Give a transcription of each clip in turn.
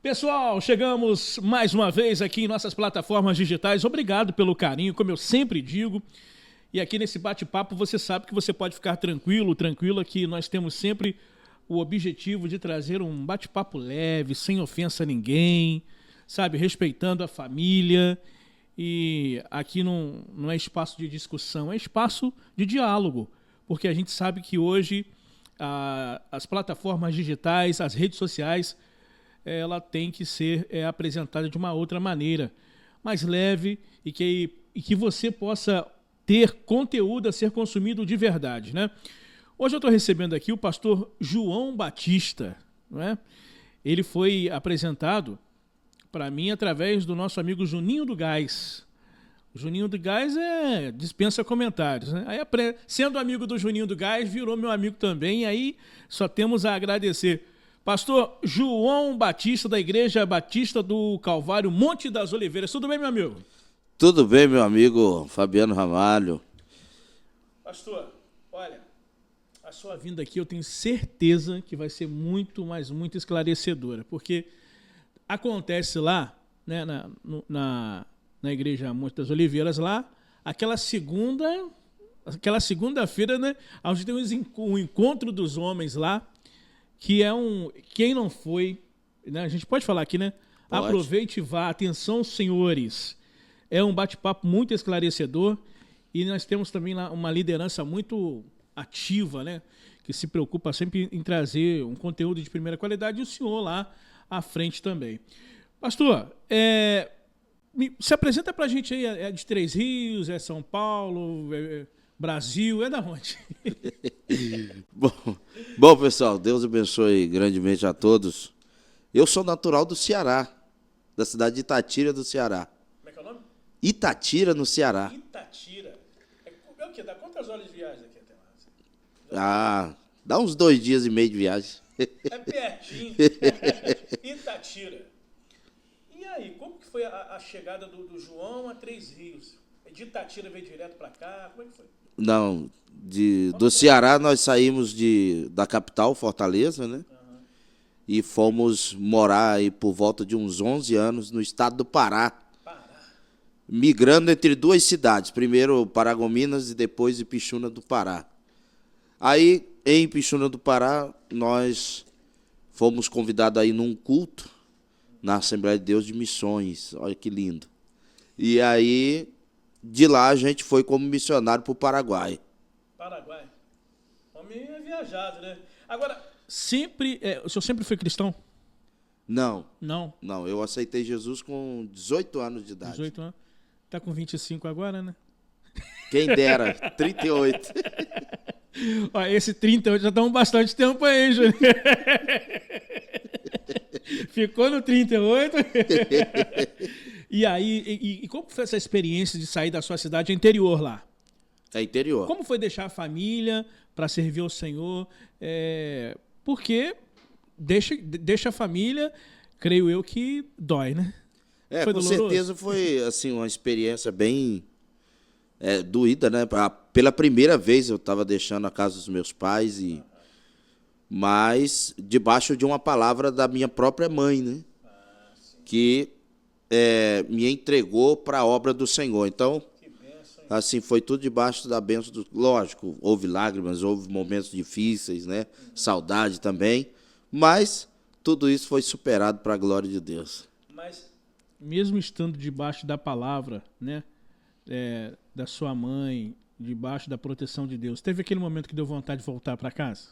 Pessoal, chegamos mais uma vez aqui em nossas plataformas digitais. Obrigado pelo carinho, como eu sempre digo. E aqui nesse bate-papo você sabe que você pode ficar tranquilo aqui. Nós temos sempre o objetivo de trazer um bate-papo leve, sem ofensa a ninguém, sabe, respeitando a família. E aqui não é espaço de discussão, é espaço de diálogo, porque a gente sabe que hoje as plataformas digitais, as redes sociais, ela tem que ser apresentada de uma outra maneira, mais leve e que você possa ter conteúdo a ser consumido de verdade, né? Hoje eu estou recebendo aqui o pastor João Batista, não é? Ele foi apresentado para mim através do nosso amigo Juninho do Gás. O Juninho do Gás dispensa comentários, né? Aí, sendo amigo do Juninho do Gás, virou meu amigo também, e aí só temos a agradecer. Pastor João Batista, da Igreja Batista do Calvário, Monte das Oliveiras. Tudo bem, meu amigo? Tudo bem, meu amigo Fabiano Ramalho. Pastor, olha, a sua vinda aqui eu tenho certeza que vai ser muito, mas muito esclarecedora, porque acontece lá, né, na Igreja Monte das Oliveiras, lá, aquela segunda-feira, né, onde tem um encontro dos homens lá, que é quem não foi, né, a gente pode falar aqui, né? Pode. Aproveite e vá. Atenção, senhores. É um bate-papo muito esclarecedor e nós temos também lá uma liderança muito ativa, né? Que se preocupa sempre em trazer um conteúdo de primeira qualidade, e o senhor lá à frente também. Pastor, se apresenta pra gente aí, é de Três Rios, é São Paulo, Brasil, é da onde? Bom, pessoal, Deus abençoe grandemente a todos. Eu sou natural do Ceará, da cidade de Itatira, do Ceará. Como é que é o nome? Itatira, no Ceará. Itatira. É o quê? Dá quantas horas de viagem aqui até lá? Dá uns 2 dias e meio de viagem. É pertinho. Itatira. E aí, como que foi a chegada do João a Três Rios? De Itatira veio direto para cá? Como é que foi? Não, do Ceará nós saímos da capital, Fortaleza, né? Uhum. E fomos morar aí por volta de uns 11 anos no estado do Pará. Migrando entre 2 cidades, primeiro Paragominas e depois Ipixuna do Pará. Aí, em Ipixuna do Pará, nós fomos convidados aí num culto na Assembleia de Deus de Missões. Olha que lindo. E aí, de lá a gente foi como missionário para o Paraguai. Paraguai. Homem é viajado, né? Agora, o senhor sempre foi cristão? Não. Não? Não, eu aceitei Jesus com 18 anos de idade. 18 anos. Tá com 25 agora, né? Quem dera, 38. Ó, esse 38 já estão bastante tempo aí, Júnior. Ficou no 38. E aí, e como foi essa experiência de sair da sua cidade interior lá? É interior. Como foi deixar a família para servir ao Senhor? Porque deixa a família, creio eu que dói, né? Foi com doloroso? Certeza foi assim, uma experiência bem doída, né? Pela primeira vez eu estava deixando a casa dos meus pais, mas debaixo de uma palavra da minha própria mãe, né? Que me entregou para a obra do Senhor. Então, assim, foi tudo debaixo da bênção do... Lógico, houve lágrimas, houve momentos difíceis, né? Saudade também, mas tudo isso foi superado para a glória de Deus. Mas, mesmo estando debaixo da palavra, né? Da sua mãe, debaixo da proteção de Deus, teve aquele momento que deu vontade de voltar para casa?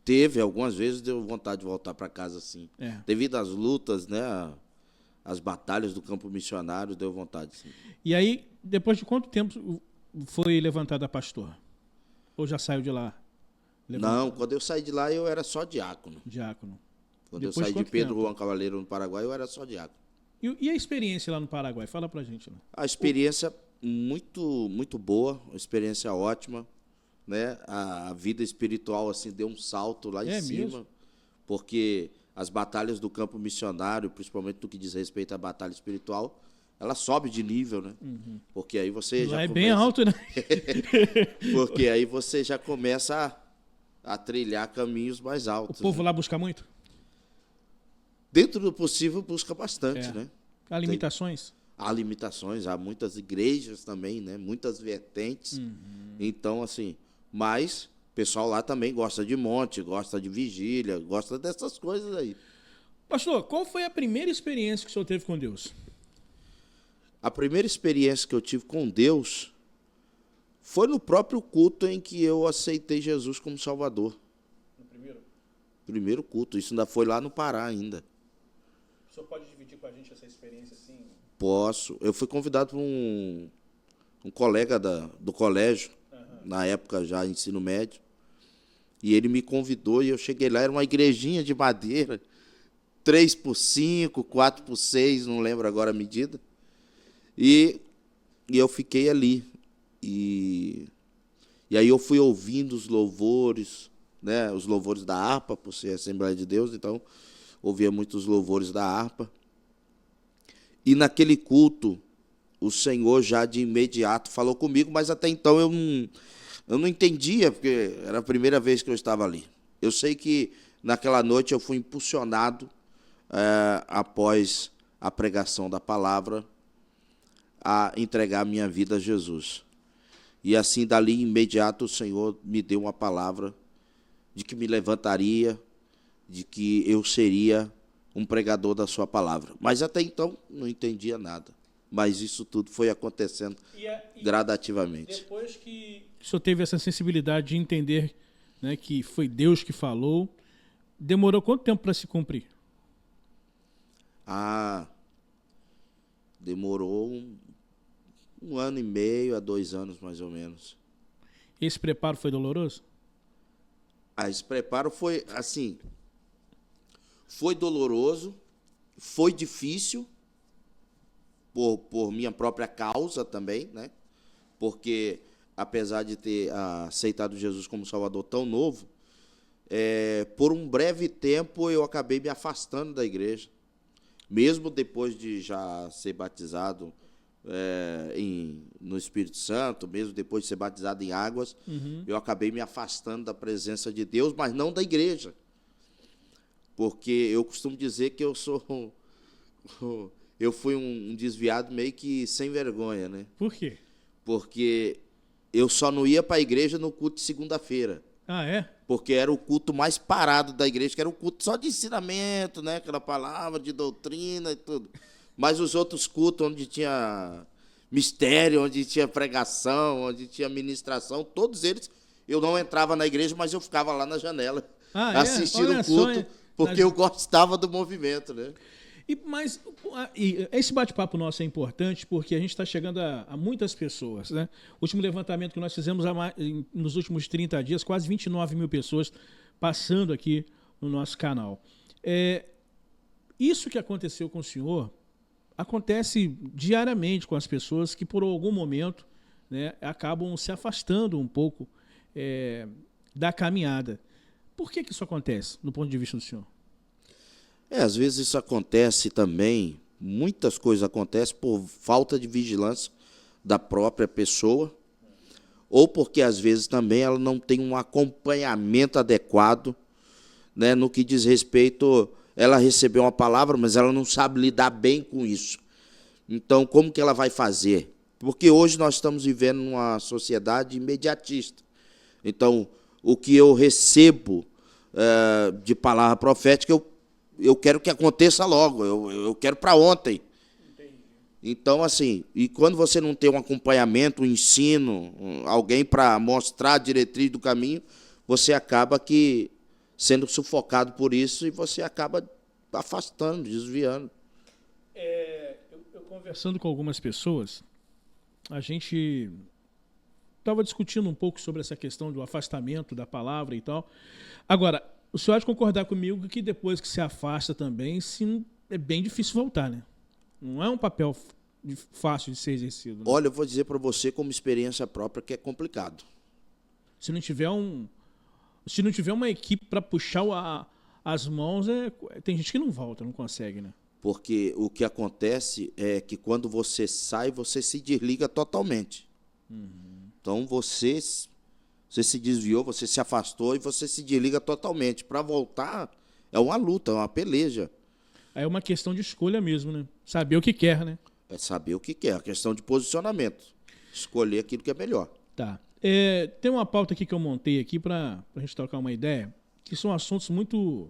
Teve, algumas vezes deu vontade de voltar para casa, sim. Devido às lutas, né? As batalhas do campo missionário, deu vontade, sim. E aí, depois de quanto tempo foi levantado a pastor? Ou já saiu de lá? Não, quando eu saí de lá, eu era só diácono. Diácono. Quando eu saí de Pedro Juan Cavaleiro, no Paraguai, eu era só diácono. E a experiência lá no Paraguai? Fala pra gente. Né? A experiência muito, muito boa, uma experiência ótima, né? A vida espiritual, assim, deu um salto lá em cima. Mesmo? Porque as batalhas do campo missionário, principalmente no que diz respeito à batalha espiritual, ela sobe de nível, né? Uhum. Porque aí você já começa... bem alto, né? Porque aí você já começa a trilhar caminhos mais altos. O povo né? lá busca muito? Dentro do possível, busca bastante, né? Há limitações? Há limitações, há muitas igrejas também, né? Muitas vertentes. Então, assim, mas o pessoal lá também gosta de monte, gosta de vigília, gosta dessas coisas aí. Pastor, qual foi a primeira experiência que o senhor teve com Deus? A primeira experiência que eu tive com Deus foi no próprio culto em que eu aceitei Jesus como Salvador. No primeiro? Primeiro culto, isso ainda foi lá no Pará ainda. O senhor pode dividir com a gente essa experiência assim? Posso. Eu fui convidado por um colega do colégio, na época já ensino médio, e ele me convidou e eu cheguei lá, era uma igrejinha de madeira, 3x5, 4x6, não lembro agora a medida, e eu fiquei ali. E aí eu fui ouvindo os louvores, né, os louvores da harpa, por ser Assembleia de Deus, então ouvia muitos louvores da harpa. E naquele culto, o Senhor já de imediato falou comigo, mas até então eu não entendia, porque era a primeira vez que eu estava ali. Eu sei que naquela noite eu fui impulsionado, após a pregação da palavra, a entregar minha vida a Jesus. E assim, dali, imediato, o Senhor me deu uma palavra de que me levantaria, de que eu seria um pregador da sua palavra. Mas até então não entendia nada. Mas isso tudo foi acontecendo gradativamente. Depois que o senhor teve essa sensibilidade de entender, né, que foi Deus que falou, demorou quanto tempo para se cumprir? Demorou um ano e meio a 2 anos, mais ou menos. Esse preparo foi doloroso? Esse preparo foi, assim, foi doloroso, foi difícil, por minha própria causa também, né? Porque, apesar de ter aceitado Jesus como Salvador tão novo, por um breve tempo eu acabei me afastando da igreja. Mesmo depois de já ser batizado no Espírito Santo, mesmo depois de ser batizado em águas, eu acabei me afastando da presença de Deus, mas não da igreja. Porque eu costumo dizer que eu fui um desviado meio que sem vergonha, né? Por quê? Porque eu só não ia para a igreja no culto de segunda-feira. Ah, é? Porque era o culto mais parado da igreja, que era o culto só de ensinamento, né? Aquela palavra de doutrina e tudo. Mas os outros cultos, onde tinha mistério, onde tinha pregação, onde tinha ministração, todos eles, eu não entrava na igreja, mas eu ficava lá na janela, assistindo o culto, porque eu gostava do movimento, né? Mas esse bate-papo nosso é importante porque a gente está chegando a muitas pessoas, né? O último levantamento que nós fizemos nos últimos 30 dias, quase 29 mil pessoas passando aqui no nosso canal. Isso que aconteceu com o senhor acontece diariamente com as pessoas que, por algum momento, né, acabam se afastando um pouco da caminhada. Por que isso acontece, do ponto de vista do senhor? Às vezes isso acontece também, muitas coisas acontecem por falta de vigilância da própria pessoa, ou porque às vezes também ela não tem um acompanhamento adequado, né, no que diz respeito, ela recebeu uma palavra, mas ela não sabe lidar bem com isso. Então, como que ela vai fazer? Porque hoje nós estamos vivendo numa sociedade imediatista. Então, o que eu recebo de palavra profética, eu quero que aconteça logo, eu quero para ontem. Entendi. Então, assim, e quando você não tem um acompanhamento, um ensino, alguém para mostrar a diretriz do caminho, você acaba sendo sufocado por isso e você acaba afastando, desviando. Eu conversando com algumas pessoas, a gente estava discutindo um pouco sobre essa questão do afastamento da palavra e tal. Agora, o senhor há de concordar comigo que depois que se afasta também, é bem difícil voltar, né? Não é um papel fácil de ser exercido. Né? Olha, eu vou dizer para você, como experiência própria, que é complicado. Se não tiver uma equipe para puxar as mãos, tem gente que não volta, não consegue, né? Porque o que acontece é que quando você sai, você se desliga totalmente. Então, você se desviou, você se afastou e você se desliga totalmente. Para voltar, é uma luta, é uma peleja. Aí é uma questão de escolha mesmo, né? Saber o que quer, né? É saber o que quer, a questão de posicionamento. Escolher aquilo que é melhor. Tá. Tem uma pauta aqui que eu montei aqui para a gente trocar uma ideia, que são assuntos muito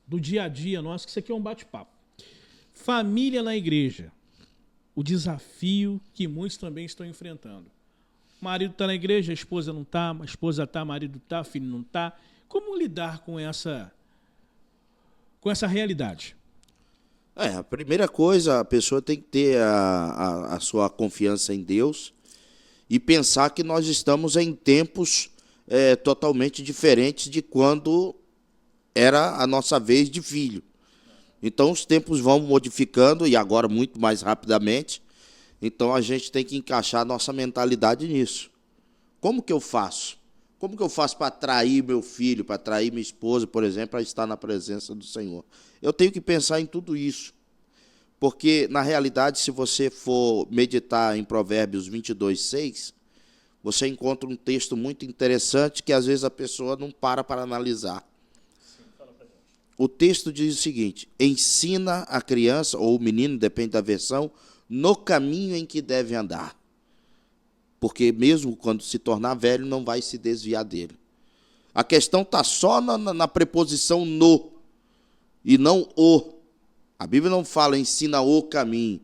do dia a dia nosso, que isso aqui é um bate-papo. Família na igreja. O desafio que muitos também estão enfrentando. O marido está na igreja, a esposa não está, a esposa está, o marido está, o filho não está. Como lidar com essa realidade? A primeira coisa, a pessoa tem que ter a sua confiança em Deus e pensar que nós estamos em tempos totalmente diferentes de quando era a nossa vez de filho. Então, os tempos vão modificando, e agora muito mais rapidamente. Então, a gente tem que encaixar a nossa mentalidade nisso. Como que eu faço? Como que eu faço para atrair meu filho, para atrair minha esposa, por exemplo, para estar na presença do Senhor? Eu tenho que pensar em tudo isso. Porque, na realidade, se você for meditar em Provérbios 22:6, você encontra um texto muito interessante que, às vezes, a pessoa não para analisar. O texto diz o seguinte: ensina a criança, ou o menino, depende da versão, no caminho em que deve andar. Porque mesmo quando se tornar velho, não vai se desviar dele. A questão está só na preposição no, e não o. A Bíblia não fala ensina o caminho.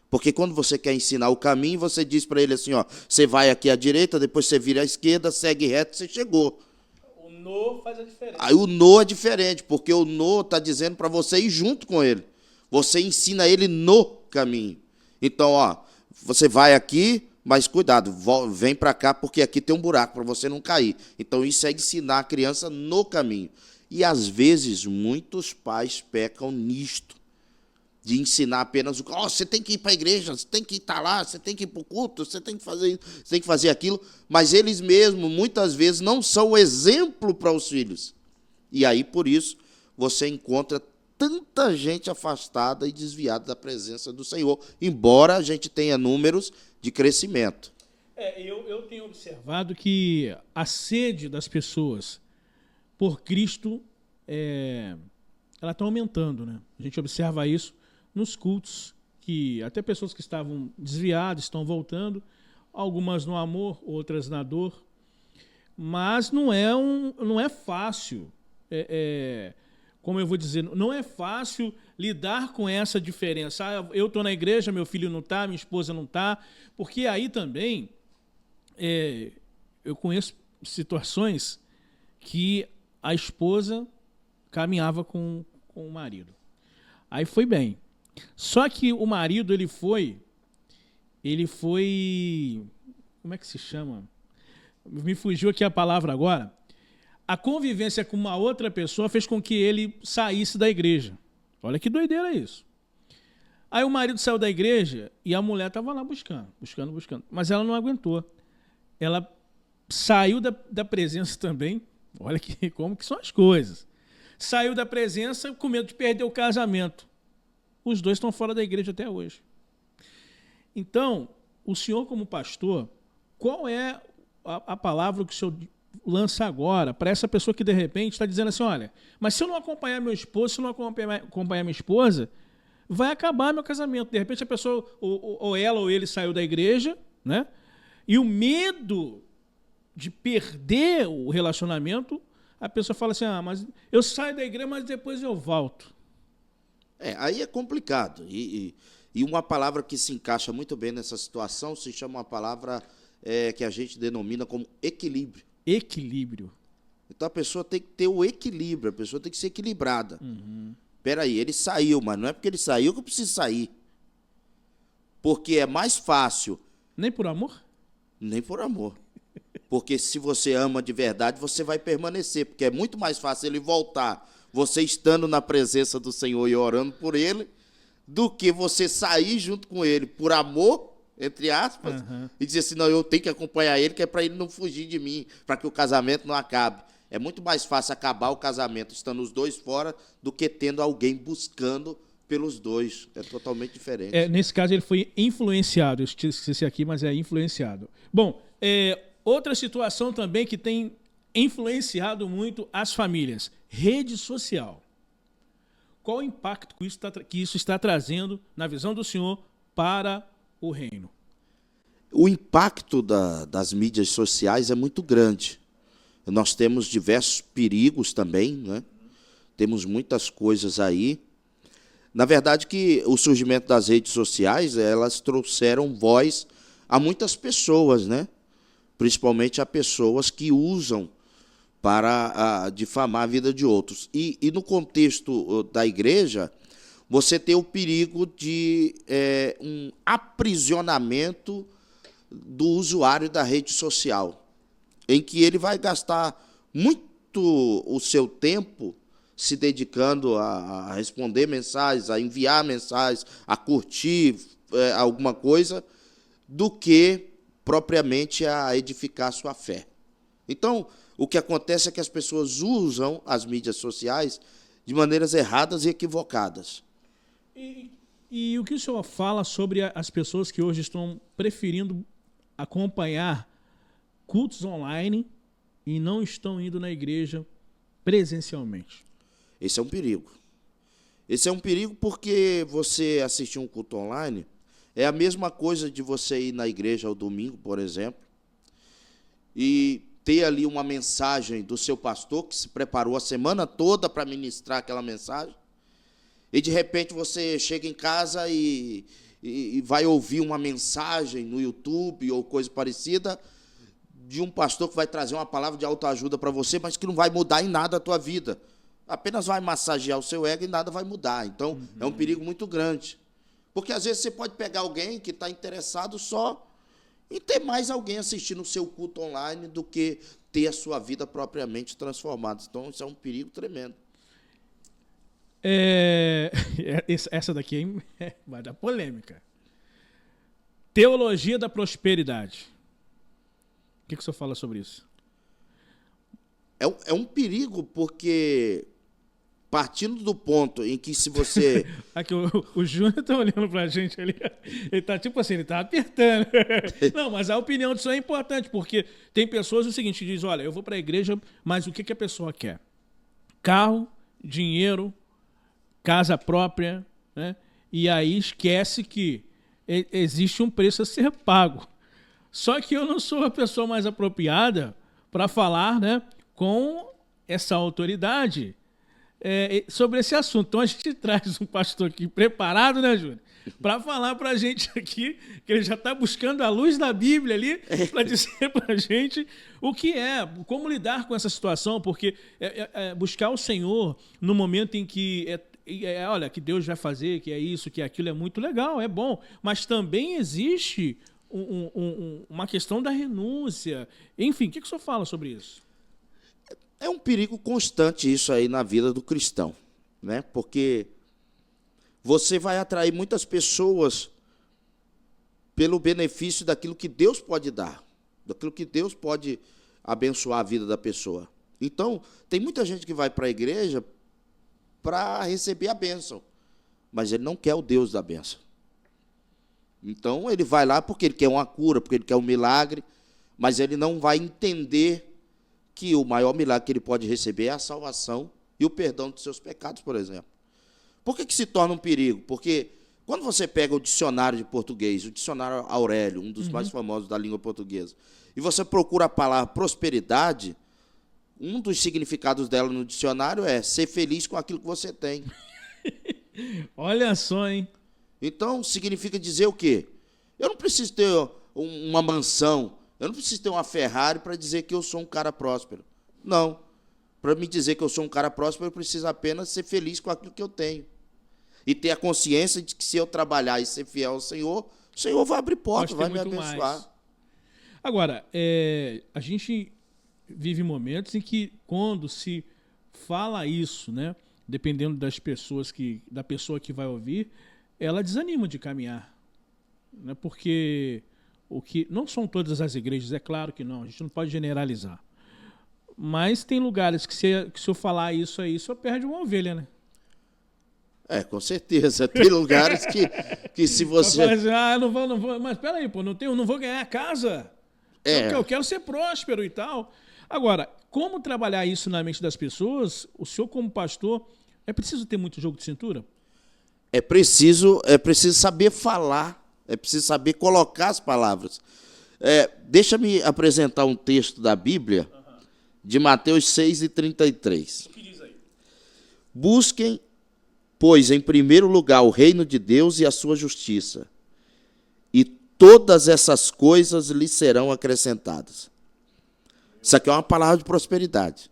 Porque quando você quer ensinar o caminho, você diz para ele assim, ó, você vai aqui à direita, depois você vira à esquerda, segue reto, você chegou. O no faz a diferença. Aí o no é diferente, porque o no está dizendo para você ir junto com ele. Você ensina ele no caminho. Então, ó, você vai aqui, mas cuidado, vem para cá, porque aqui tem um buraco para você não cair. Então, isso é ensinar a criança no caminho. E, às vezes, muitos pais pecam nisto, de ensinar apenas você tem que ir para a igreja, você tem que estar lá, você tem que ir para o culto, você tem que fazer isso, você tem que fazer aquilo, mas eles mesmos, muitas vezes, não são o exemplo para os filhos. E aí, por isso, você encontra tanta gente afastada e desviada da presença do Senhor, embora a gente tenha números de crescimento. Eu tenho observado que a sede das pessoas por Cristo ela está aumentando, né? A gente observa isso nos cultos, que até pessoas que estavam desviadas estão voltando, algumas no amor, outras na dor, mas não é fácil, como eu vou dizer, não é fácil lidar com essa diferença. Eu estou na igreja, meu filho não está, minha esposa não está, porque aí também eu conheço situações que a esposa caminhava com o marido. Aí foi bem. Só que o marido, ele foi... Como é que se chama? Me fugiu aqui a palavra agora. A convivência com uma outra pessoa fez com que ele saísse da igreja. Olha que doideira isso. Aí o marido saiu da igreja e a mulher estava lá buscando. Mas ela não aguentou. Ela saiu da presença também. Olha como que são as coisas. Saiu da presença com medo de perder o casamento. Os dois estão fora da igreja até hoje. Então, o senhor como pastor, qual é a palavra que o senhor lança agora para essa pessoa que de repente está dizendo assim, olha, mas se eu não acompanhar meu esposo, se eu não acompanhar minha esposa, vai acabar meu casamento. De repente a pessoa, ou ela ou ele saiu da igreja, né? E o medo de perder o relacionamento, a pessoa fala assim, mas eu saio da igreja, mas depois eu volto. Aí é complicado. E uma palavra que se encaixa muito bem nessa situação se chama uma palavra que a gente denomina como equilíbrio. Equilíbrio. Então a pessoa tem que ter o equilíbrio, a pessoa tem que ser equilibrada. Peraí, ele saiu, mas não é porque ele saiu que eu preciso sair. Porque é mais fácil. Nem por amor? Nem por amor. Porque se você ama de verdade, você vai permanecer. Porque é muito mais fácil ele voltar, você estando na presença do Senhor e orando por ele, do que você sair junto com ele por amor, entre aspas, e dizer assim, não, eu tenho que acompanhar ele, que é para ele não fugir de mim, para que o casamento não acabe. É muito mais fácil acabar o casamento estando os dois fora do que tendo alguém buscando pelos dois. É totalmente diferente. Nesse caso, ele foi influenciado. Eu esqueci aqui, mas é influenciado. Bom, outra situação também que tem influenciado muito as famílias. Rede social. Qual o impacto que isso está trazendo, na visão do senhor, para o reino? O impacto das mídias sociais é muito grande. Nós temos diversos perigos também, né? Temos muitas coisas aí. Na verdade, que o surgimento das redes sociais, elas trouxeram voz a muitas pessoas, né? Principalmente a pessoas que usam para difamar a vida de outros. E no contexto da igreja, você tem o perigo de um aprisionamento do usuário da rede social, em que ele vai gastar muito o seu tempo se dedicando a responder mensagens, a enviar mensagens, a curtir alguma coisa, do que propriamente a edificar a sua fé. Então, o que acontece é que as pessoas usam as mídias sociais de maneiras erradas e equivocadas. E o que o senhor fala sobre as pessoas que hoje estão preferindo acompanhar cultos online e não estão indo na igreja presencialmente? Esse é um perigo. Esse é um perigo porque você assistir um culto online é a mesma coisa de você ir na igreja ao domingo, por exemplo, e ter ali uma mensagem do seu pastor que se preparou a semana toda para ministrar aquela mensagem, e de repente você chega em casa e vai ouvir uma mensagem no YouTube ou coisa parecida de um pastor que vai trazer uma palavra de autoajuda para você, mas que não vai mudar em nada a tua vida. Apenas vai massagear o seu ego e nada vai mudar. Então, é um perigo muito grande. Porque, às vezes, você pode pegar alguém que está interessado só em ter mais alguém assistindo o seu culto online do que ter a sua vida propriamente transformada. Então, isso é um perigo tremendo. Essa daqui vai dar polêmica. Teologia da prosperidade. O que o senhor fala sobre isso? É um perigo, porque partindo do ponto em que se você... Aqui, o Júnior está olhando para a gente ali, ele está tipo assim, ele está apertando. Não, mas a opinião disso é importante, porque tem pessoas o seguinte, diz, olha, eu vou para a igreja, mas o que a pessoa quer? Carro, dinheiro, casa própria, né? E aí esquece que existe um preço a ser pago. Só que eu não sou a pessoa mais apropriada para falar, né, com essa autoridade sobre esse assunto. Então a gente traz um pastor aqui preparado, né, Júnior? Para falar para a gente aqui, que ele já está buscando a luz da Bíblia ali, para dizer para a gente o que como lidar com essa situação, porque buscar o Senhor no momento em que olha, que Deus vai fazer, que é isso, que é aquilo, é muito legal, é bom, mas também existe uma questão da renúncia. Enfim, o que o senhor fala sobre isso? É um perigo constante isso aí na vida do cristão, né? Porque você vai atrair muitas pessoas pelo benefício daquilo que Deus pode dar, daquilo que Deus pode abençoar a vida da pessoa. Então, tem muita gente que vai para a igreja para receber a bênção, mas ele não quer o Deus da bênção. Então, ele vai lá porque ele quer uma cura, porque ele quer um milagre, mas ele não vai entender que o maior milagre que ele pode receber é a salvação e o perdão dos seus pecados, por exemplo. Por que se torna um perigo? Porque quando você pega o dicionário de português, o dicionário Aurélio, um dos mais famosos da língua portuguesa, e você procura a palavra prosperidade, um dos significados dela no dicionário é ser feliz com aquilo que você tem. Olha só, hein? Então, significa dizer o quê? Eu não preciso ter uma mansão, eu não preciso ter uma Ferrari para dizer que eu sou um cara próspero. Não. Para me dizer que eu sou um cara próspero, eu preciso apenas ser feliz com aquilo que eu tenho. E ter a consciência de que se eu trabalhar e ser fiel ao Senhor, o Senhor vai abrir portas, vai me abençoar. Mais. Agora, a gente vive momentos em que, quando se fala isso, né, dependendo das pessoas da pessoa que vai ouvir, ela desanima de caminhar, né, porque não são todas as igrejas, é claro que não, a gente não pode generalizar, mas tem lugares que se eu falar isso aí, só perde uma ovelha, né? Com certeza. Tem lugares que se você... Não vou, mas peraí, pô, não vou ganhar casa. Eu quero ser próspero e tal. Agora, como trabalhar isso na mente das pessoas? O senhor, como pastor, É preciso ter muito jogo de cintura? É preciso saber falar, é preciso saber colocar as palavras. Deixa-me apresentar um texto da Bíblia, de Mateus 6:33. O que diz aí? Busquem, pois, em primeiro lugar o reino de Deus e a sua justiça, e todas essas coisas lhes serão acrescentadas. Isso aqui é uma palavra de prosperidade.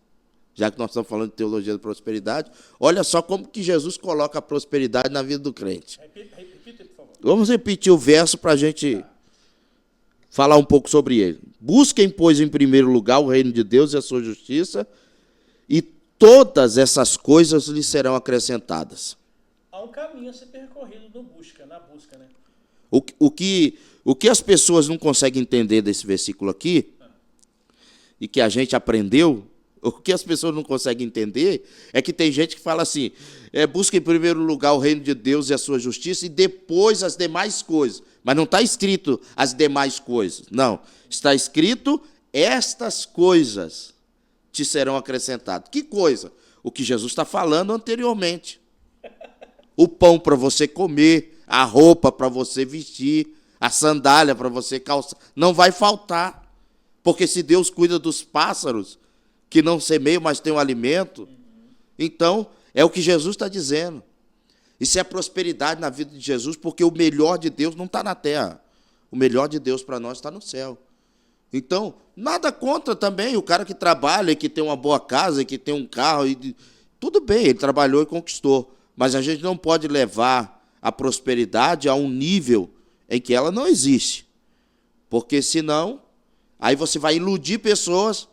Já que nós estamos falando de teologia da prosperidade, olha só como que Jesus coloca a prosperidade na vida do crente. Repita, por favor. Vamos repetir o verso para a gente falar um pouco sobre ele. Busquem, pois, em primeiro lugar o reino de Deus e a sua justiça, e todas essas coisas lhes serão acrescentadas. Há um caminho a ser percorrido na busca, né? O que as pessoas não conseguem entender desse versículo aqui, e que a gente aprendeu, o que as pessoas não conseguem entender é que tem gente que fala assim, busca em primeiro lugar o reino de Deus e a sua justiça e depois as demais coisas. Mas não está escrito as demais coisas. Não. Está escrito estas coisas te serão acrescentadas. Que coisa? O que Jesus está falando anteriormente. O pão para você comer, a roupa para você vestir, a sandália para você calçar. Não vai faltar. Porque se Deus cuida dos pássaros, que não semeiam, mas têm um alimento, então é o que Jesus está dizendo. Isso é prosperidade na vida de Jesus, porque o melhor de Deus não está na terra. O melhor de Deus para nós está no céu. Então, nada contra também o cara que trabalha, que tem uma boa casa, que tem um carro. Tudo bem, ele trabalhou e conquistou. Mas a gente não pode levar a prosperidade a um nível em que ela não existe. Porque senão, aí você vai iludir pessoas,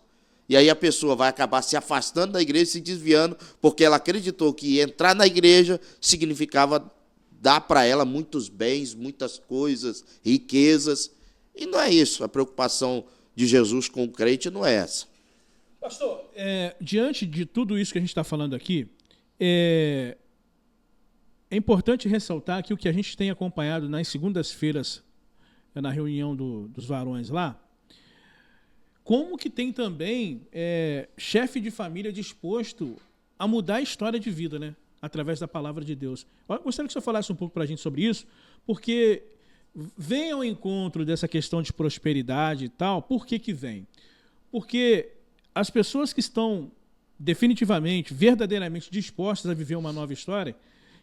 e aí a pessoa vai acabar se afastando da igreja, se desviando, porque ela acreditou que entrar na igreja significava dar para ela muitos bens, muitas coisas, riquezas. E não é isso. A preocupação de Jesus com o crente não é essa. Pastor, diante de tudo isso que a gente está falando aqui, é importante ressaltar que o que a gente tem acompanhado nas segundas-feiras, na reunião dos varões lá, como que tem também chefe de família disposto a mudar a história de vida, né? Através da palavra de Deus. Eu gostaria que o senhor falasse um pouco para a gente sobre isso, porque vem ao encontro dessa questão de prosperidade e tal. Por que vem? Porque as pessoas que estão definitivamente, verdadeiramente dispostas a viver uma nova história,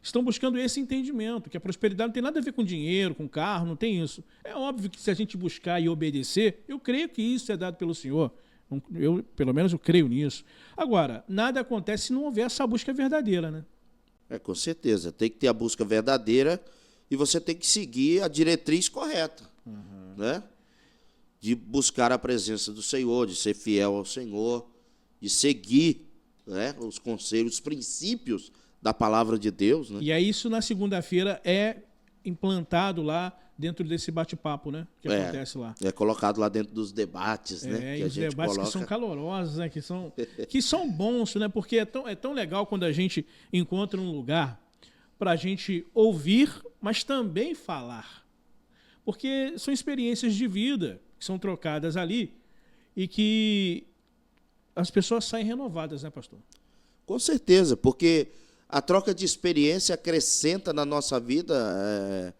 estão buscando esse entendimento, que a prosperidade não tem nada a ver com dinheiro, com carro, não tem isso. É óbvio que se a gente buscar e obedecer, eu creio que isso é dado pelo Senhor. Pelo menos eu creio nisso. Agora, nada acontece se não houver essa busca verdadeira, né? Com certeza. Tem que ter a busca verdadeira e você tem que seguir a diretriz correta. Né? De buscar a presença do Senhor, de ser fiel ao Senhor, de seguir, né, os conselhos, os princípios da palavra de Deus. Né? E aí isso na segunda-feira é implantado lá dentro desse bate-papo, né? Que acontece lá. É colocado lá dentro dos debates, né? Que a gente debates coloca... que são calorosos, né? que são bons, né? Porque é tão legal quando a gente encontra um lugar para a gente ouvir, mas também falar. Porque são experiências de vida que são trocadas ali e que as pessoas saem renovadas, né, pastor? Com certeza, porque a troca de experiência acrescenta na nossa vida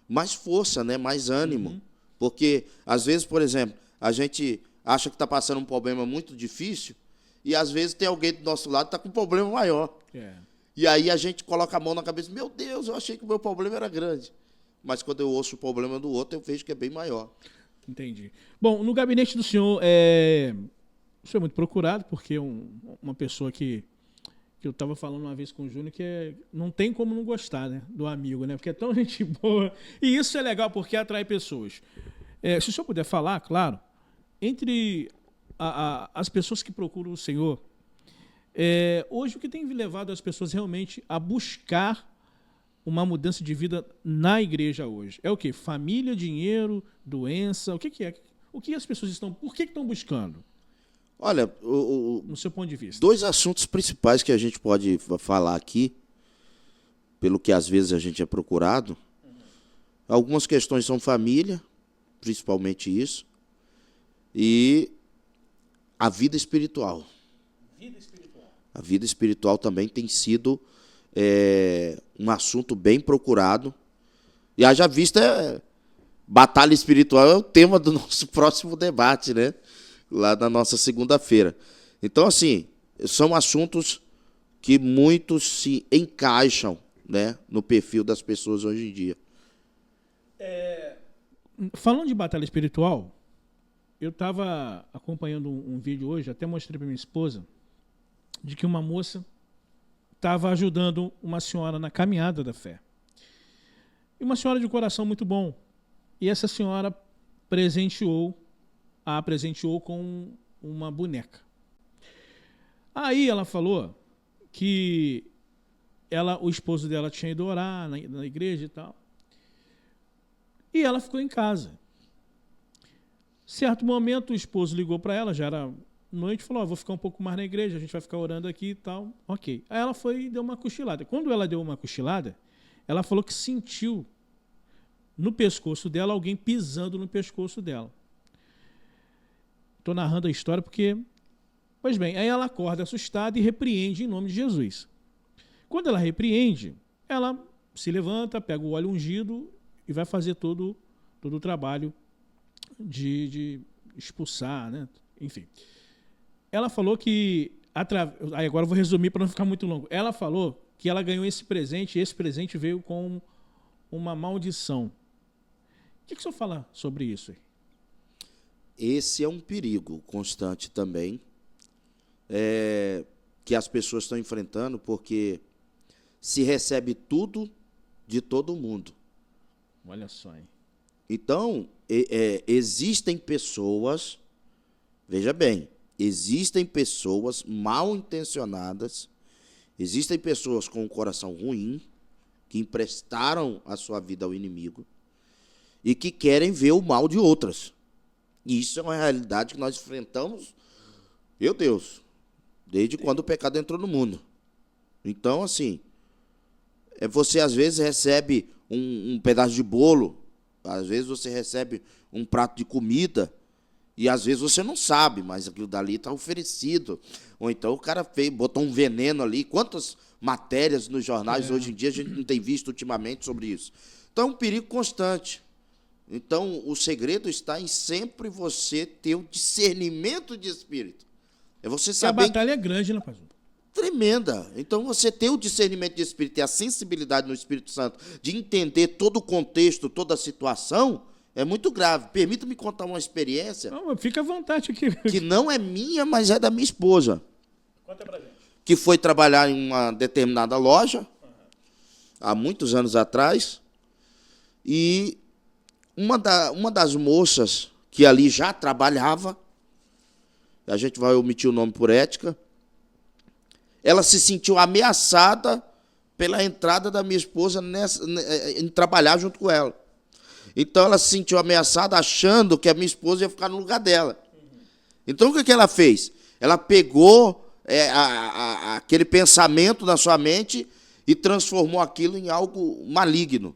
mais força, né? Mais ânimo. Porque, às vezes, por exemplo, a gente acha que está passando um problema muito difícil e, às vezes, tem alguém do nosso lado que está com um problema maior. E aí a gente coloca a mão na cabeça, meu Deus, eu achei que o meu problema era grande. Mas quando eu ouço o problema do outro, eu vejo que é bem maior. Entendi. Bom, no gabinete do senhor, o senhor é muito procurado, porque uma pessoa que eu estava falando uma vez com o Júnior, que não tem como não gostar, né, do amigo, né? Porque é tão gente boa. E isso é legal, porque atrai pessoas. Se o senhor puder falar, claro, entre as pessoas que procuram o Senhor, hoje o que tem levado as pessoas realmente a buscar uma mudança de vida na igreja hoje? É o quê? Família, dinheiro, doença? O que é? O que as pessoas estão... Por que estão buscando? Olha, no seu ponto de vista. 2 assuntos principais que a gente pode falar aqui, pelo que às vezes a gente é procurado. Algumas questões são família, principalmente isso, e a vida espiritual. Vida espiritual. A vida espiritual também tem sido É um assunto bem procurado. E haja vista, batalha espiritual é o tema do nosso próximo debate, né? Lá na nossa segunda-feira. Então, assim, são assuntos que muitos se encaixam, né, no perfil das pessoas hoje em dia. Falando de batalha espiritual, eu estava acompanhando um vídeo hoje, até mostrei para minha esposa, de que uma moça estava ajudando uma senhora na caminhada da fé. E uma senhora de coração muito bom. E essa senhora a presenteou com uma boneca. Aí ela falou que o esposo dela tinha ido orar na igreja e tal. E ela ficou em casa. Certo momento, o esposo ligou para ela, já era noite, falou, vou ficar um pouco mais na igreja, a gente vai ficar orando aqui e tal. Ok. Aí ela foi e deu uma cochilada. Quando ela deu uma cochilada, ela falou que sentiu no pescoço dela alguém pisando no pescoço dela. Estou narrando a história porque... Pois bem, aí ela acorda assustada e repreende em nome de Jesus. Quando ela repreende, ela se levanta, pega o óleo ungido e vai fazer todo o trabalho de expulsar, né? Enfim. Ela falou que... Aí agora eu vou resumir para não ficar muito longo. Ela falou que ela ganhou esse presente e esse presente veio com uma maldição. O que o senhor fala sobre isso aí? Esse é um perigo constante também, que as pessoas estão enfrentando, porque se recebe tudo de todo mundo. Olha só, hein? Então, existem pessoas, veja bem, existem pessoas mal intencionadas, existem pessoas com o coração ruim, que emprestaram a sua vida ao inimigo e que querem ver o mal de outras. E isso é uma realidade que nós enfrentamos, meu Deus, desde quando o pecado entrou no mundo. Então, assim, você às vezes recebe um pedaço de bolo, às vezes você recebe um prato de comida, e às vezes você não sabe, mas aquilo dali está oferecido. Ou então o cara botou um veneno ali. Quantas matérias nos jornais hoje em dia a gente não tem visto ultimamente sobre isso? Então é um perigo constante. Então, o segredo está em sempre você ter o discernimento de espírito. É você saber... A batalha é grande, né, pastor? Tremenda. Então, você ter o discernimento de espírito e a sensibilidade no Espírito Santo de entender todo o contexto, toda a situação, é muito grave. Permita-me contar uma experiência... Não, fica à vontade aqui. Que não é minha, mas é da minha esposa. Conta pra gente. Que foi trabalhar em uma determinada loja, há muitos anos atrás, e... Uma das moças que ali já trabalhava, a gente vai omitir o nome por ética, ela se sentiu ameaçada pela entrada da minha esposa em trabalhar junto com ela. Então ela se sentiu ameaçada achando que a minha esposa ia ficar no lugar dela. Então o que ela fez? Ela pegou aquele pensamento na sua mente e transformou aquilo em algo maligno.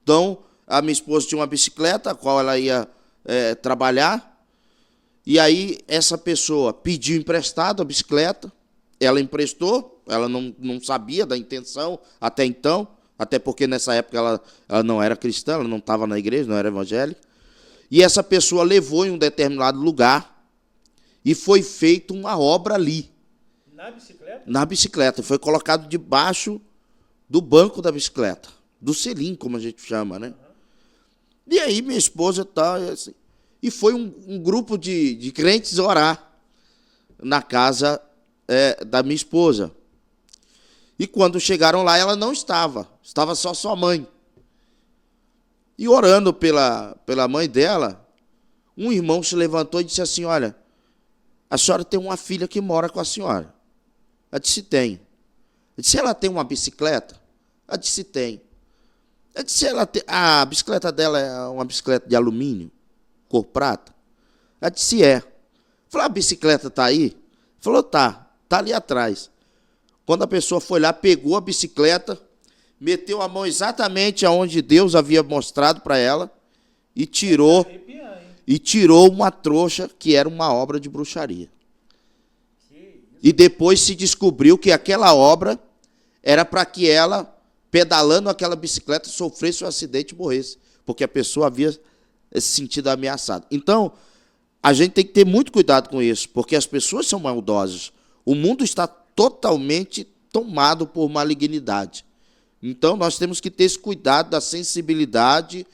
Então... A minha esposa tinha uma bicicleta, a qual ela ia trabalhar, e aí essa pessoa pediu emprestado a bicicleta, ela emprestou, ela não sabia da intenção até então, até porque nessa época ela não era cristã, ela não estava na igreja, não era evangélica, e essa pessoa levou em um determinado lugar e foi feita uma obra ali. Na bicicleta? Na bicicleta, foi colocado debaixo do banco da bicicleta, do selim, como a gente chama, né? E aí minha esposa tá assim, e foi um grupo de crentes orar na casa da minha esposa. E quando chegaram lá, ela não estava só sua mãe. E orando pela mãe dela, um irmão se levantou e disse assim, olha, a senhora tem uma filha que mora com a senhora. Ela disse, tem. Eu disse, ela tem uma bicicleta? Ela disse, tem. Eu disse, a bicicleta dela é uma bicicleta de alumínio, cor prata? Ela disse, é. Eu falei, a bicicleta está aí? Falou, tá ali atrás. Quando a pessoa foi lá, pegou a bicicleta, meteu a mão exatamente aonde Deus havia mostrado para ela e tirou uma trouxa que era uma obra de bruxaria. E depois se descobriu que aquela obra era para que ela, pedalando aquela bicicleta, sofresse um acidente e morresse, porque a pessoa havia se sentido ameaçada. Então, a gente tem que ter muito cuidado com isso, porque as pessoas são maldosas. O mundo está totalmente tomado por malignidade. Então, nós temos que ter esse cuidado da sensibilidade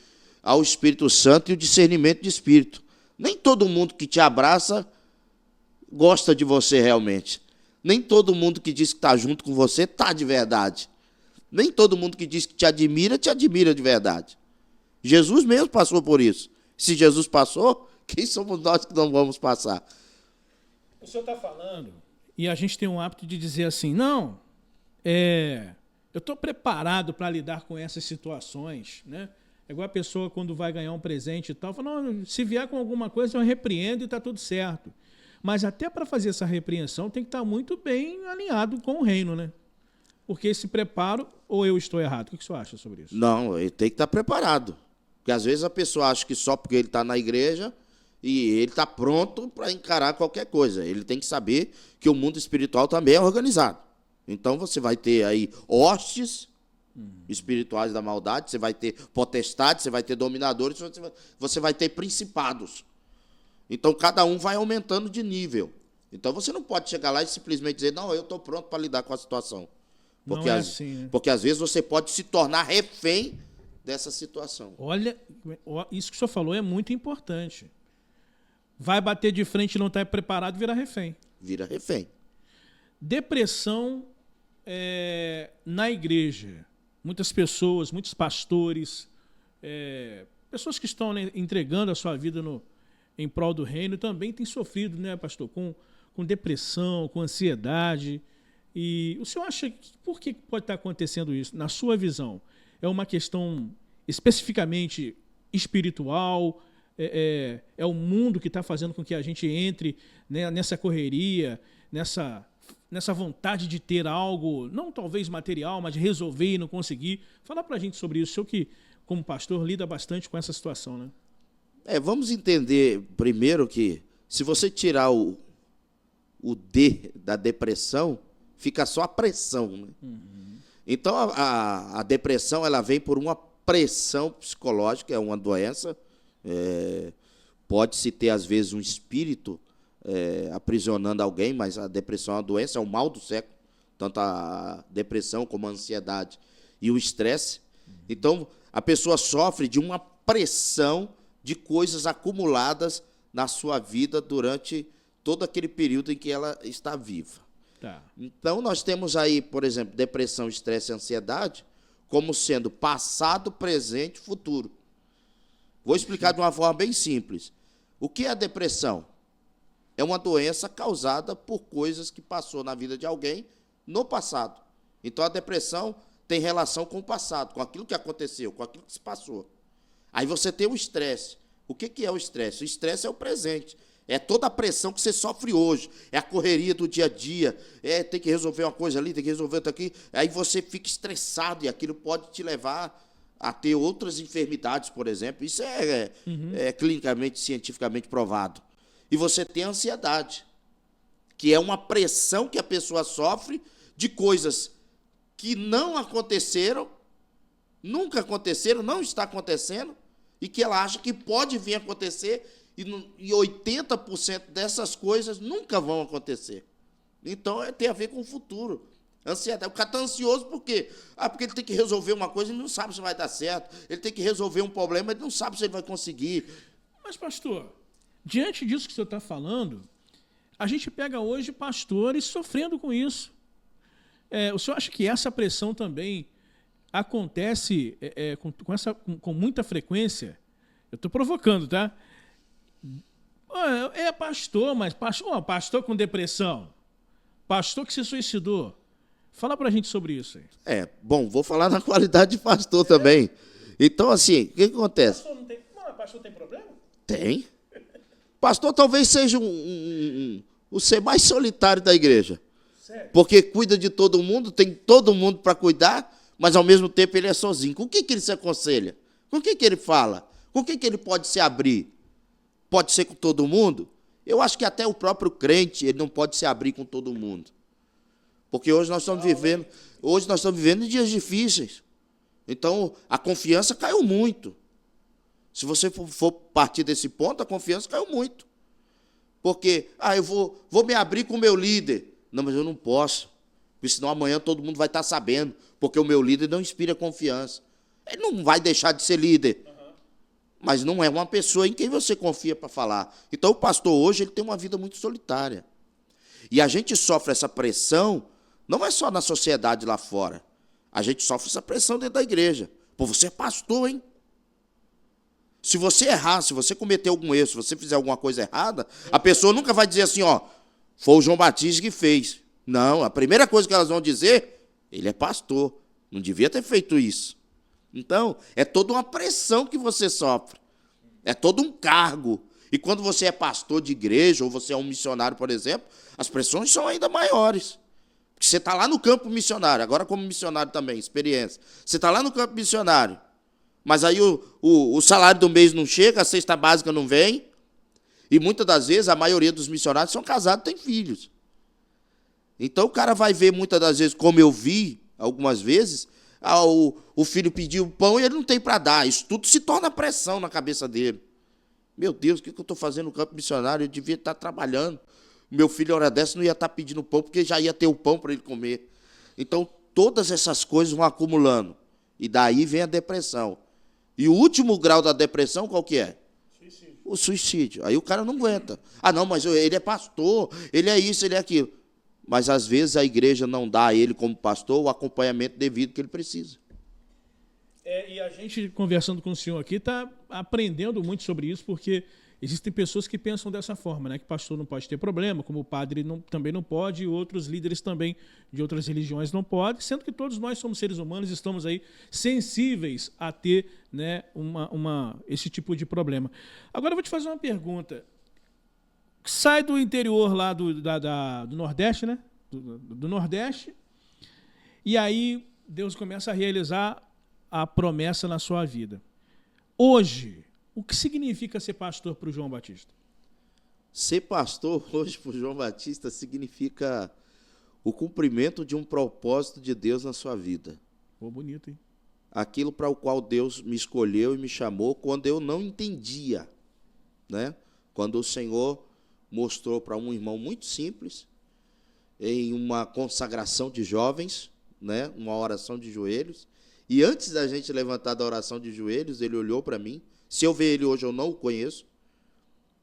ao Espírito Santo e o discernimento de espírito. Nem todo mundo que te abraça gosta de você realmente. Nem todo mundo que diz que está junto com você está de verdade. Nem todo mundo que diz que te admira de verdade. Jesus mesmo passou por isso. Se Jesus passou, quem somos nós que não vamos passar? O senhor está falando, e a gente tem um hábito de dizer assim, não, eu estou preparado para lidar com essas situações, né? É igual a pessoa quando vai ganhar um presente e tal, fala, não, se vier com alguma coisa eu repreendo e está tudo certo. Mas até para fazer essa repreensão tem que estar muito bem alinhado com o reino, né? Porque esse preparo, ou eu estou errado? O que você acha sobre isso? Não, ele tem que estar preparado. Porque às vezes a pessoa acha que só porque ele está na igreja e ele está pronto para encarar qualquer coisa. Ele tem que saber que o mundo espiritual também é organizado. Então você vai ter aí hostes espirituais da maldade, você vai ter potestades, você vai ter dominadores, você vai ter principados. Então cada um vai aumentando de nível. Então você não pode chegar lá e simplesmente dizer, não, eu estou pronto para lidar com a situação. Porque, não é assim, né? Porque às vezes você pode se tornar refém dessa situação. Olha, isso que o senhor falou é muito importante. Vai bater de frente e não está preparado, vira refém. Vira refém. Depressão na igreja. Muitas pessoas, muitos pastores, pessoas que estão, né, entregando a sua vida em prol do reino, também têm sofrido, né, pastor, com depressão, com ansiedade. E o senhor acha que por que pode estar acontecendo isso? Na sua visão, é uma questão especificamente espiritual? É o mundo que está fazendo com que a gente entre, né, nessa correria, nessa vontade de ter algo, não talvez material, mas de resolver e não conseguir? Fala para a gente sobre isso. O senhor que, como pastor, lida bastante com essa situação, né? Vamos entender primeiro que se você tirar o D da depressão, fica só a pressão, né? Uhum. Então, a depressão ela vem por uma pressão psicológica, é uma doença. Pode-se ter, às vezes, um espírito aprisionando alguém, mas a depressão é uma doença, é o mal do século. Tanto a depressão como a ansiedade e o estresse. Uhum. Então, a pessoa sofre de uma pressão de coisas acumuladas na sua vida durante todo aquele período em que ela está viva. Tá. Então, nós temos aí, por exemplo, depressão, estresse e ansiedade como sendo passado, presente e futuro. Vou explicar de uma forma bem simples. O que é a depressão? É uma doença causada por coisas que passou na vida de alguém no passado. Então, a depressão tem relação com o passado, com aquilo que aconteceu, com aquilo que se passou. Aí você tem o estresse. O que é o estresse? O estresse é o presente. É toda a pressão que você sofre hoje. É a correria do dia a dia. Tem que resolver uma coisa ali, tem que resolver outra aqui. Aí você fica estressado e aquilo pode te levar a ter outras enfermidades, por exemplo. Isso é clinicamente, cientificamente provado. E você tem a ansiedade, que é uma pressão que a pessoa sofre de coisas que não aconteceram, nunca aconteceram, não está acontecendo, e que ela acha que pode vir a acontecer, e 80% dessas coisas nunca vão acontecer. Então, tem a ver com o futuro. Ansiedade. O cara está ansioso por quê? Porque ele tem que resolver uma coisa e não sabe se vai dar certo. Ele tem que resolver um problema e não sabe se ele vai conseguir. Mas, pastor, diante disso que o senhor está falando, a gente pega hoje pastores sofrendo com isso. O senhor acha que essa pressão também acontece com muita frequência? Eu estou provocando, tá? Pastor, mas pastor com depressão, pastor que se suicidou. Fala pra gente sobre isso aí. Bom, vou falar na qualidade de pastor também. Então, assim, o que acontece? Pastor tem problema? Tem. Pastor talvez seja o ser mais solitário da igreja. Sério? Porque cuida de todo mundo, tem todo mundo para cuidar, mas ao mesmo tempo ele é sozinho. Com quem que ele se aconselha? Com quem que ele fala? Com quem que ele pode se abrir? Pode ser com todo mundo? Eu acho que até o próprio crente ele não pode se abrir com todo mundo. Porque hoje nós estamos vivendo... hoje nós estamos vivendo em dias difíceis. Então, a confiança caiu muito. Se você for partir desse ponto, a confiança caiu muito. Porque, eu vou me abrir com o meu líder. Não, mas eu não posso. Porque senão amanhã todo mundo vai estar sabendo. Porque o meu líder não inspira confiança. Ele não vai deixar de ser líder. Mas não é uma pessoa em quem você confia para falar. Então, o pastor hoje ele tem uma vida muito solitária. E a gente sofre essa pressão, não é só na sociedade lá fora. A gente sofre essa pressão dentro da igreja. Pô, você é pastor, hein? Se você errar, se você cometer algum erro, se você fizer alguma coisa errada, a pessoa nunca vai dizer assim, foi o João Batista que fez. Não, a primeira coisa que elas vão dizer, ele é pastor, não devia ter feito isso. Então, é toda uma pressão que você sofre. É todo um cargo. E quando você é pastor de igreja, ou você é um missionário, por exemplo, as pressões são ainda maiores. Porque você está lá no campo missionário, agora como missionário também, experiência. Você está lá no campo missionário, mas aí o salário do mês não chega, a cesta básica não vem, e muitas das vezes a maioria dos missionários são casados e têm filhos. Então o cara vai ver muitas das vezes, como eu vi algumas vezes, o filho pediu pão e ele não tem para dar. Isso tudo se torna pressão na cabeça dele. Meu Deus, o que eu estou fazendo no campo missionário? Eu devia estar trabalhando. Meu filho, a hora dessa, não ia estar pedindo pão, porque já ia ter o pão para ele comer. Então, todas essas coisas vão acumulando. E daí vem a depressão. E o último grau da depressão, qual que é? Suicídio. O suicídio. Aí o cara não aguenta. Não, mas ele é pastor, ele é isso, ele é aquilo. Mas, às vezes, a igreja não dá a ele, como pastor, o acompanhamento devido que ele precisa. E a gente, conversando com o senhor aqui, está aprendendo muito sobre isso, porque existem pessoas que pensam dessa forma, né? Que pastor não pode ter problema, como o padre também não pode, e outros líderes também de outras religiões não podem, sendo que todos nós somos seres humanos e estamos aí sensíveis a ter, né, esse tipo de problema. Agora eu vou te fazer uma pergunta. Sai do interior lá do Nordeste, né? Do Nordeste, e aí Deus começa a realizar a promessa na sua vida. Hoje, o que significa ser pastor para o João Batista? Ser pastor hoje para o João Batista significa o cumprimento de um propósito de Deus na sua vida. Pô, bonito, hein? Aquilo para o qual Deus me escolheu e me chamou quando eu não entendia, né? Quando o Senhor mostrou para um irmão muito simples, em uma consagração de jovens, né? Uma oração de joelhos, e antes da gente levantar da oração de joelhos, ele olhou para mim. Se eu ver ele hoje, eu não o conheço,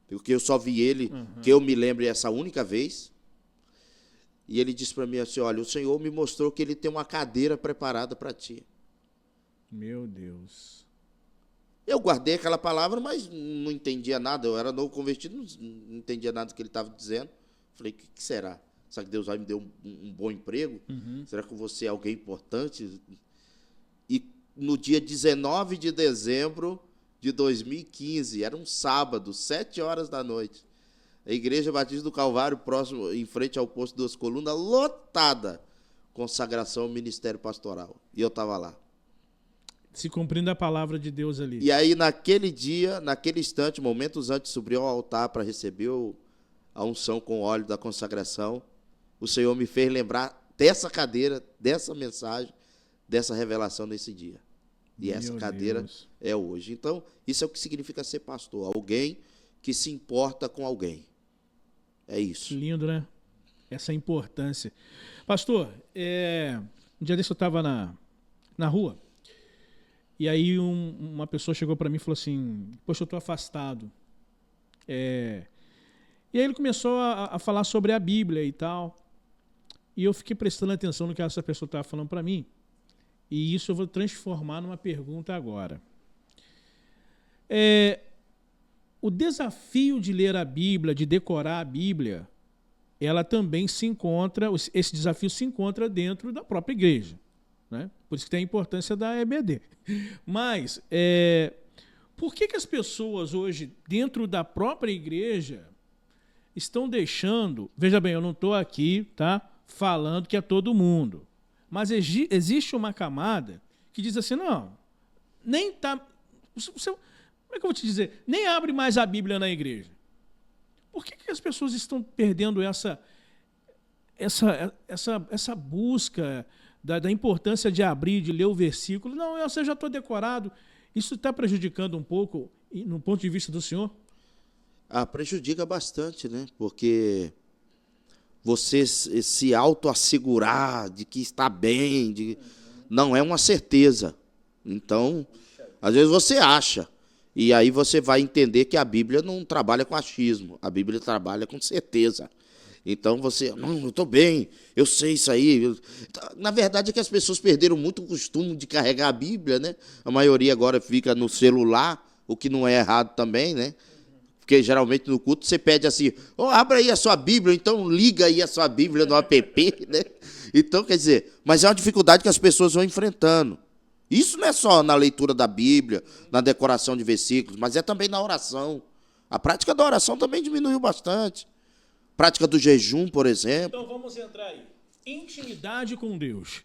porque eu só vi ele, que eu me lembre essa única vez. E ele disse para mim assim, olha, o Senhor me mostrou que ele tem uma cadeira preparada para ti. Meu Deus. Eu guardei aquela palavra, mas não entendia nada. Eu era novo convertido, não entendia nada do que ele estava dizendo. Falei, o que será? Será que Deus vai me dar um bom emprego? Será que você é alguém importante? E no dia 19 de dezembro de 2015, era um sábado, 7 horas da noite, a Igreja Batista do Calvário, próximo, em frente ao posto Duas Colunas, lotada, consagração ao ministério pastoral. E eu estava lá. Se cumprindo a palavra de Deus ali. E aí, naquele dia, naquele instante, momentos antes, subiu ao altar para receber a unção com óleo da consagração, o Senhor me fez lembrar dessa cadeira, dessa mensagem, dessa revelação nesse dia. E essa cadeira é hoje. Então, isso é o que significa ser pastor. Alguém que se importa com alguém. É isso. Lindo, né? Essa importância. Pastor, um dia desse eu estava na rua, e aí uma pessoa chegou para mim e falou assim, poxa, eu estou afastado. E aí ele começou a falar sobre a Bíblia e tal. E eu fiquei prestando atenção no que essa pessoa estava falando para mim. E isso eu vou transformar numa pergunta agora. O desafio de ler a Bíblia, de decorar a Bíblia, ela também se encontra, esse desafio se encontra dentro da própria igreja, né? Por isso que tem a importância da EBD. Mas, por que as pessoas hoje, dentro da própria igreja, estão deixando... Veja bem, eu não estou aqui, tá, falando que é todo mundo. Mas existe uma camada que diz assim, não, nem tá... Como é que eu vou te dizer? Nem abre mais a Bíblia na igreja. Por que as pessoas estão perdendo essa busca da importância de abrir, de ler o versículo. Não, eu já estou decorado. Isso está prejudicando um pouco, no ponto de vista do senhor? Prejudica bastante, né? Porque você se autoassegurar de que está bem, não é uma certeza. Então, às vezes você acha, e aí você vai entender que a Bíblia não trabalha com achismo, a Bíblia trabalha com certeza. Então você, não, eu estou bem, eu sei isso aí. Na verdade é que as pessoas perderam muito o costume de carregar a Bíblia, né? A maioria agora fica no celular, o que não é errado também, né? Porque geralmente no culto você pede assim, abra aí a sua Bíblia, então liga aí a sua Bíblia no app, né? Então, quer dizer, mas é uma dificuldade que as pessoas vão enfrentando. Isso não é só na leitura da Bíblia, na decoração de versículos, mas é também na oração. A prática da oração também diminuiu bastante. Prática do jejum, por exemplo. Então vamos entrar aí. Intimidade com Deus.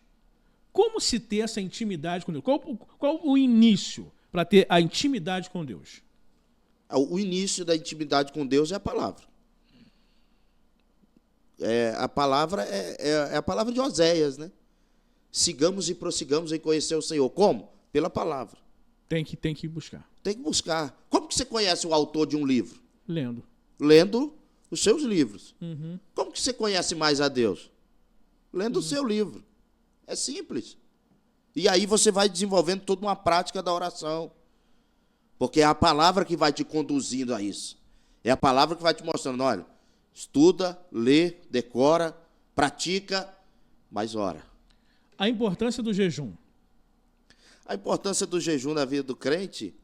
Como se ter essa intimidade com Deus? Qual o início para ter a intimidade com Deus? O início da intimidade com Deus é a palavra. A palavra é a palavra de Oséias, né? Sigamos e prossigamos em conhecer o Senhor. Como? Pela palavra. Tem que buscar. Tem que buscar. Como que você conhece o autor de um livro? Lendo. Lendo os seus livros. Uhum. Como que você conhece mais a Deus? Lendo o seu livro. É simples. E aí você vai desenvolvendo toda uma prática da oração. Porque é a palavra que vai te conduzindo a isso. É a palavra que vai te mostrando, olha, estuda, lê, decora, pratica, mas ora. A importância do jejum. A importância do jejum na vida do crente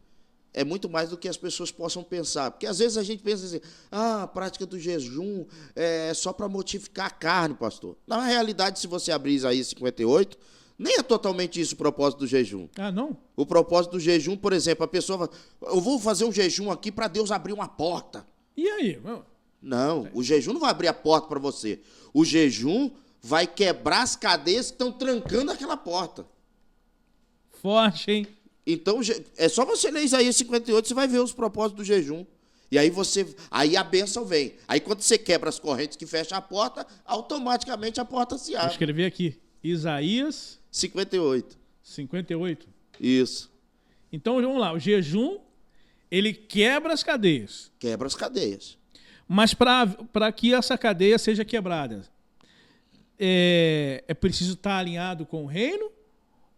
é muito mais do que as pessoas possam pensar. Porque às vezes a gente pensa assim, a prática do jejum é só para mortificar a carne, pastor. Na realidade, se você abrir Isaías 58, nem é totalmente isso o propósito do jejum. Ah, não? O propósito do jejum, por exemplo, a pessoa fala, eu vou fazer um jejum aqui para Deus abrir uma porta. E aí? Não, o jejum não vai abrir a porta para você. O jejum vai quebrar as cadeias que estão trancando aquela porta. Forte, hein? Então, é só você ler Isaías 58, você vai ver os propósitos do jejum. E aí a bênção vem. Aí quando você quebra as correntes que fecham a porta, automaticamente a porta se Vou abre. escrever aqui. Isaías 58. 58. Isso. Então, vamos lá. O jejum, ele quebra as cadeias. Quebra as cadeias. Mas para que essa cadeia seja quebrada, é preciso estar alinhado com o reino?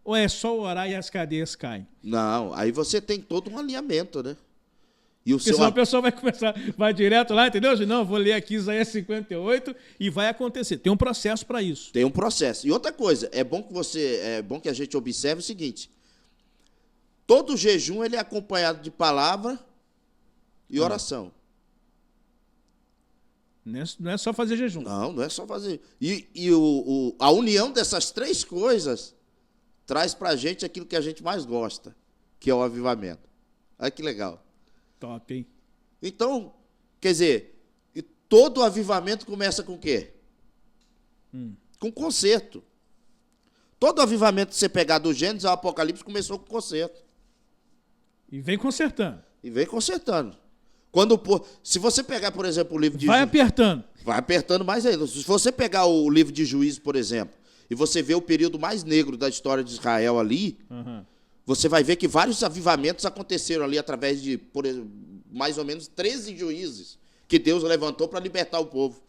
Ou é só orar e as cadeias caem? Não, aí você tem todo um alinhamento, né? E Porque senão a pessoa vai direto lá, entendeu? Não, vou ler aqui Isaías 58 e vai acontecer. Tem um processo para isso. Tem um processo. E outra coisa, é bom que a gente observe o seguinte: todo jejum ele é acompanhado de palavra e oração. Não é só fazer jejum. Não é só fazer. E a união dessas três coisas traz para a gente aquilo que a gente mais gosta, que é o avivamento. Olha que legal. Top, hein? Então, quer dizer, todo avivamento começa com o quê? Com conserto. Todo avivamento que você pegar do Gênesis ao Apocalipse começou com conserto. E vem consertando. E vem consertando. Se você pegar, por exemplo, o livro de Vai apertando. Vai apertando mais ainda. Se você pegar o livro de Juízes, por exemplo, e você vê o período mais negro da história de Israel ali, você vai ver que vários avivamentos aconteceram ali através de, por exemplo, mais ou menos 13 juízes que Deus levantou para libertar o povo.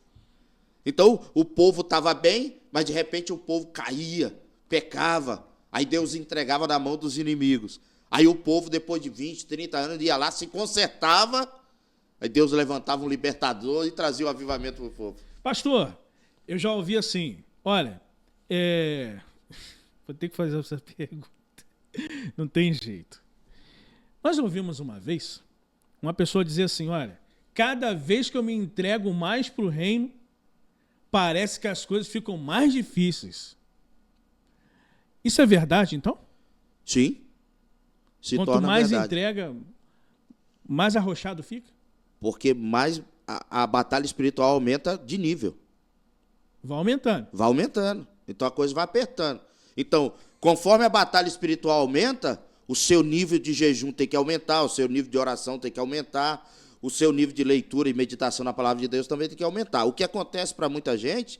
Então, o povo estava bem, mas de repente o povo caía, pecava, aí Deus entregava na mão dos inimigos. Aí o povo, depois de 20, 30 anos, ia lá, se consertava, aí Deus levantava um libertador e trazia o avivamento para o povo. Pastor, eu já ouvi assim, olha, vou ter que fazer essa pergunta. Não tem jeito. Nós ouvimos uma vez uma pessoa dizer assim, olha, cada vez que eu me entrego mais para o reino, parece que as coisas ficam mais difíceis. Isso é verdade, então? Sim. Quanto mais entrega, mais arrochado fica? Porque mais a batalha espiritual aumenta de nível. Vai aumentando. Vai aumentando. Então a coisa vai apertando. Então, conforme a batalha espiritual aumenta, o seu nível de jejum tem que aumentar, o seu nível de oração tem que aumentar, o seu nível de leitura e meditação na palavra de Deus também tem que aumentar. O que acontece para muita gente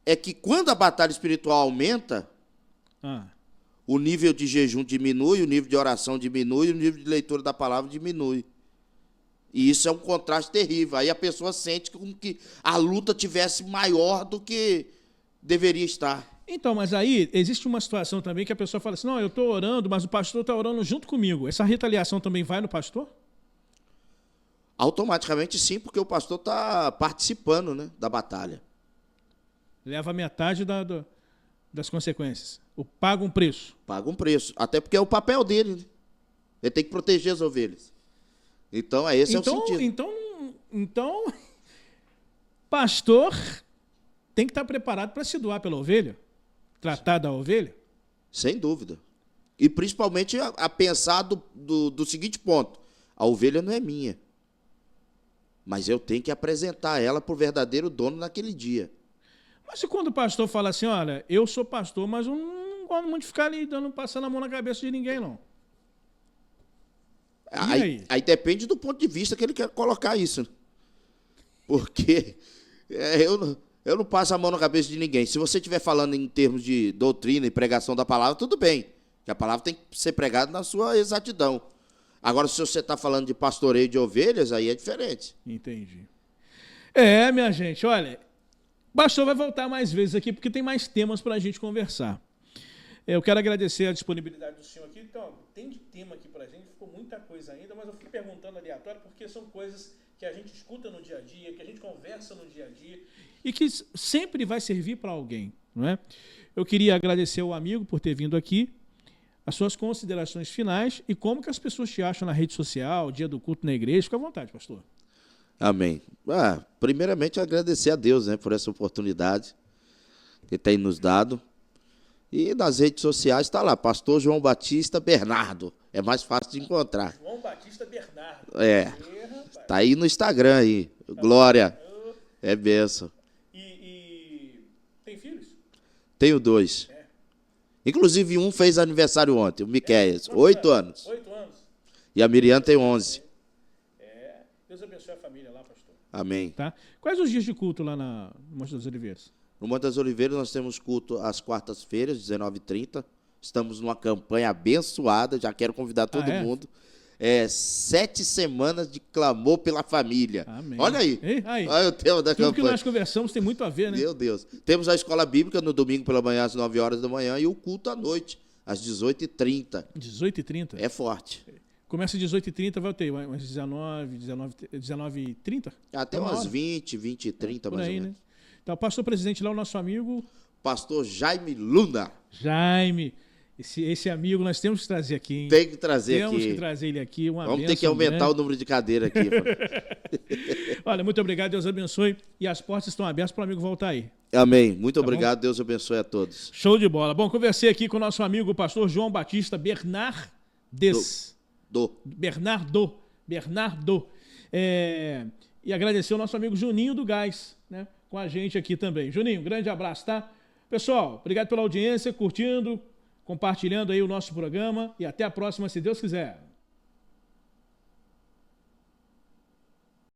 é que quando a batalha espiritual aumenta, Ah. O nível de jejum diminui, o nível de oração diminui, o nível de leitura da palavra diminui. E isso é um contraste terrível. Aí a pessoa sente como que a luta tivesse maior do que deveria estar. Então, mas aí existe uma situação também que a pessoa fala assim, não, eu estou orando, mas o pastor está orando junto comigo. Essa retaliação também vai no pastor? Automaticamente sim, porque o pastor está participando, né, da batalha. Leva metade das consequências. Paga um preço. Paga um preço. Até porque é o papel dele. Né? Ele tem que proteger as ovelhas. Então, esse é o sentido. Então, pastor tem que estar preparado para se doar pela ovelha? Tratar da ovelha? Sem dúvida. E principalmente a pensar do seguinte ponto. A ovelha não é minha. Mas eu tenho que apresentar ela para o verdadeiro dono naquele dia. Mas e quando o pastor fala assim, olha, eu sou pastor, mas eu não gosto muito de ficar ali passando a mão na cabeça de ninguém, não. Aí depende do ponto de vista que ele quer colocar isso. Porque eu não passo a mão na cabeça de ninguém. Se você estiver falando em termos de doutrina e pregação da palavra, tudo bem. Que a palavra tem que ser pregada na sua exatidão. Agora, se você está falando de pastoreio de ovelhas, aí é diferente. Entendi. Minha gente, olha, o pastor vai voltar mais vezes aqui, porque tem mais temas para a gente conversar. Eu quero agradecer a disponibilidade do senhor aqui. Então, tem de tema aqui para a gente, ficou muita coisa ainda, mas eu fui perguntando aleatório, porque são coisas que a gente escuta no dia a dia, que a gente conversa no dia a dia, e que sempre vai servir para alguém, não é? Eu queria agradecer ao amigo por ter vindo aqui, as suas considerações finais e como que as pessoas te acham na rede social, dia do culto na igreja. Fica à vontade, pastor. Amém. Primeiramente, agradecer a Deus, né, por essa oportunidade que tem nos dado. E nas redes sociais está lá, pastor João Batista Bernardo. É mais fácil de encontrar. João Batista Bernardo. Tá aí no Instagram aí. Glória. É bênção. E tem filhos? Tenho 2. Inclusive, um fez aniversário ontem, o Miquéias, 8 anos. 8 anos. E a Miriam tem 11. Deus abençoe a família lá, pastor. Amém. Tá? Quais os dias de culto lá no Monte das Oliveiras? No Monte das Oliveiras nós temos culto às quartas-feiras, 19h30. Estamos numa campanha abençoada, já quero convidar todo mundo. 7 semanas de clamor pela família. Amém. Olha aí. Olha o tema da campanha. Tudo que nós conversamos tem muito a ver, né? Meu Deus. Temos a escola bíblica no domingo pela manhã, às 9 horas da manhã, e o culto à noite, às 18h30. 18h30? É forte. Começa às 18h30, vai ter umas 19h30? Até umas 20h30, mais ou menos. Né? Então, o pastor presidente lá, o nosso amigo... Pastor Jaime Luna. Jaime... Esse amigo nós temos que trazer aqui, hein? Tem que trazer aqui. Temos que trazer ele aqui. Vamos ter que aumentar o número de cadeira aqui. Olha, muito obrigado, Deus abençoe. E as portas estão abertas para o amigo voltar aí. Amém. Muito obrigado, Deus abençoe a todos. Show de bola. Bom, conversei aqui com o nosso amigo, o pastor João Batista Bernardes. Bernardo. E agradecer ao nosso amigo Juninho do Gás, né? Com a gente aqui também. Juninho, um grande abraço, tá? Pessoal, obrigado pela audiência, curtindo, compartilhando aí o nosso programa e até a próxima, se Deus quiser.